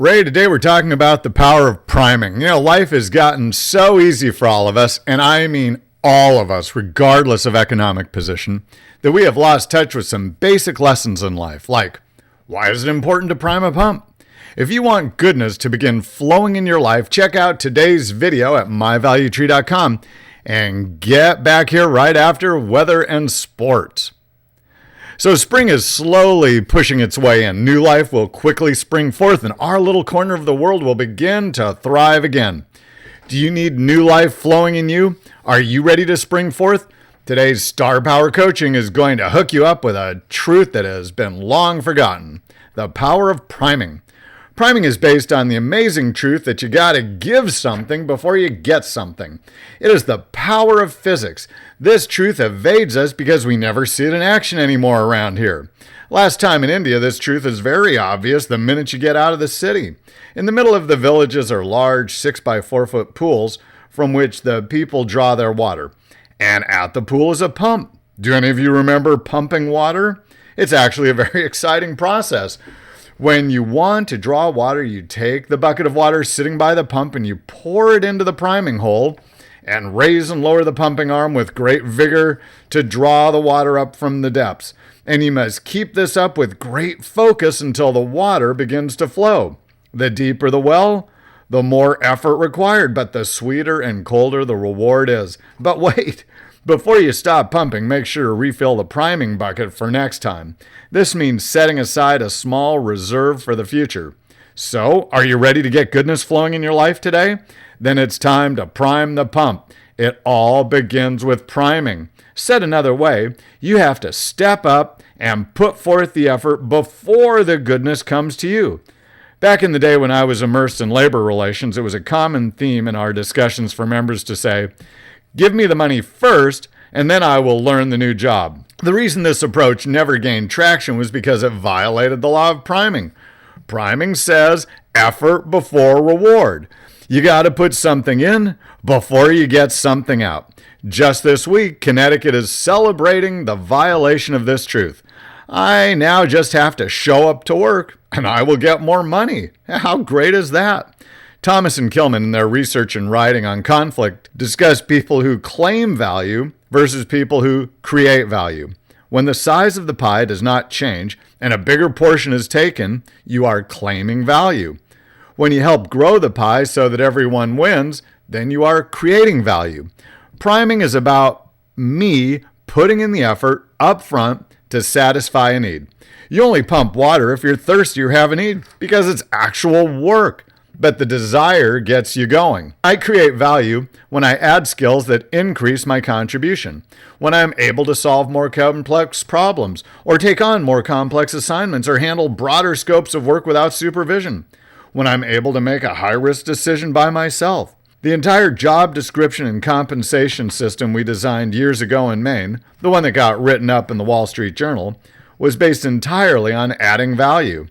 Ray, today we're talking about the power of priming. Life has gotten so easy for all of us, and I mean all of us, regardless of economic position, that we have lost touch with some basic lessons in life, like, why is it important to prime a pump? If you want goodness to begin flowing in your life, check out today's video at myvaluetree.com and get back here right after weather and sports. So spring is slowly pushing its way in. New life will quickly spring forth, and our little corner of the world will begin to thrive again. Do you need new life flowing in you? Are you ready to spring forth? Today's Star Power Coaching is going to hook you up with a truth that has been long forgotten: the power of priming. Priming is based on the amazing truth that you gotta give something before you get something. It is the power of physics. This truth evades us because we never see it in action anymore around here. Last time in India, this truth is very obvious the minute you get out of the city. In the middle of the villages are large 6x4-foot pools from which the people draw their water. And at the pool is a pump. Do any of you remember pumping water? It's actually a very exciting process. When you want to draw water, you take the bucket of water sitting by the pump and you pour it into the priming hole and raise and lower the pumping arm with great vigor to draw the water up from the depths. And you must keep this up with great focus until the water begins to flow. The deeper the well, the more effort required, but the sweeter and colder the reward is. But wait! Before you stop pumping, make sure to refill the priming bucket for next time. This means setting aside a small reserve for the future. So, are you ready to get goodness flowing in your life today? Then it's time to prime the pump. It all begins with priming. Said another way, you have to step up and put forth the effort before the goodness comes to you. Back in the day when I was immersed in labor relations, it was a common theme in our discussions for members to say, "Give me the money first, and then I will learn the new job." The reason this approach never gained traction was because it violated the law of priming. Priming says effort before reward. You got to put something in before you get something out. Just this week, Connecticut is celebrating the violation of this truth. I now just have to show up to work, and I will get more money. How great is that? Thomas and Kilman, in their research and writing on conflict, discuss people who claim value versus people who create value. When the size of the pie does not change and a bigger portion is taken, you are claiming value. When you help grow the pie so that everyone wins, then you are creating value. Priming is about me putting in the effort up front to satisfy a need. You only pump water if you're thirsty or have a need because it's actual work. But the desire gets you going. I create value when I add skills that increase my contribution, when I'm able to solve more complex problems, or take on more complex assignments, or handle broader scopes of work without supervision, when I'm able to make a high-risk decision by myself. The entire job description and compensation system we designed years ago in Maine, the one that got written up in the Wall Street Journal, was based entirely on adding value.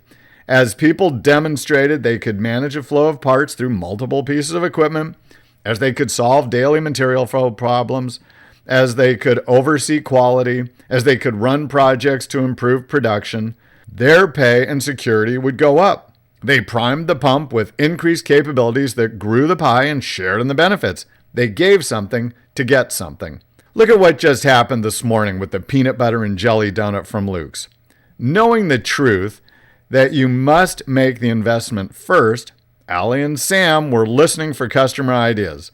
As people demonstrated they could manage a flow of parts through multiple pieces of equipment, as they could solve daily material flow problems, as they could oversee quality, as they could run projects to improve production, their pay and security would go up. They primed the pump with increased capabilities that grew the pie and shared in the benefits. They gave something to get something. Look at what just happened this morning with the peanut butter and jelly donut from Luke's. Knowing the truth that you must make the investment first, Allie and Sam were listening for customer ideas.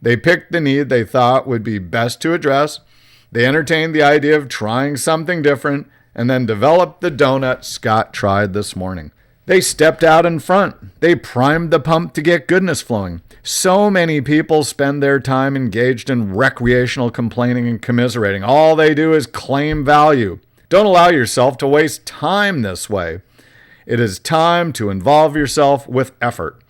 They picked the need they thought would be best to address. They entertained the idea of trying something different and then developed the donut Scott tried this morning. They stepped out in front. They primed the pump to get goodness flowing. So many people spend their time engaged in recreational complaining and commiserating. All they do is claim value. Don't allow yourself to waste time this way. It is time to involve yourself with effort.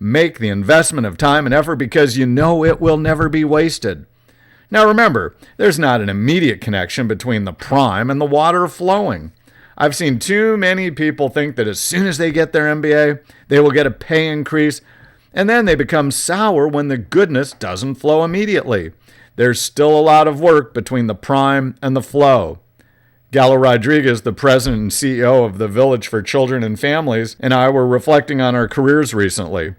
Make the investment of time and effort because you know it will never be wasted. Now remember, there's not an immediate connection between the prime and the water flowing. I've seen too many people think that as soon as they get their MBA, they will get a pay increase, and then they become sour when the goodness doesn't flow immediately. There's still a lot of work between the prime and the flow. Gallo Rodriguez, the president and CEO of the Village for Children and Families, and I were reflecting on our careers recently.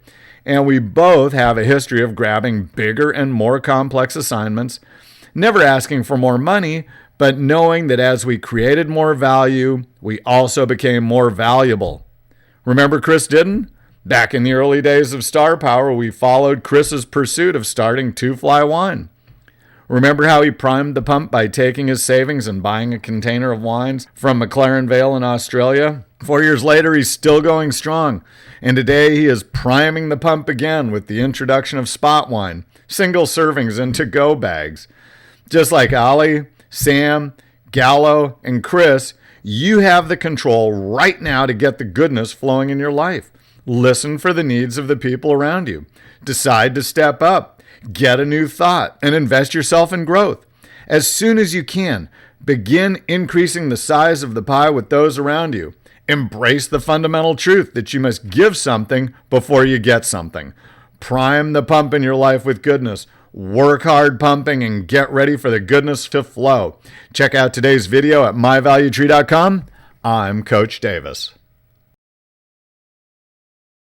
And we both have a history of grabbing bigger and more complex assignments, never asking for more money, but knowing that as we created more value, we also became more valuable. Remember Chris Didden? Back in the early days of Star Power, we followed Chris's pursuit of starting Two Fly Wine. Remember how he primed the pump by taking his savings and buying a container of wines from McLaren Vale in Australia? 4 years later, he's still going strong. And today he is priming the pump again with the introduction of spot wine, single servings and to-go bags. Just like Ali, Sam, Gallo, and Chris, you have the control right now to get the goodness flowing in your life. Listen for the needs of the people around you. Decide to step up. Get a new thought and invest yourself in growth. As soon as you can, begin increasing the size of the pie with those around you. Embrace the fundamental truth that you must give something before you get something. Prime the pump in your life with goodness. Work hard pumping and get ready for the goodness to flow. Check out today's video at myvaluetree.com. I'm Coach Davis.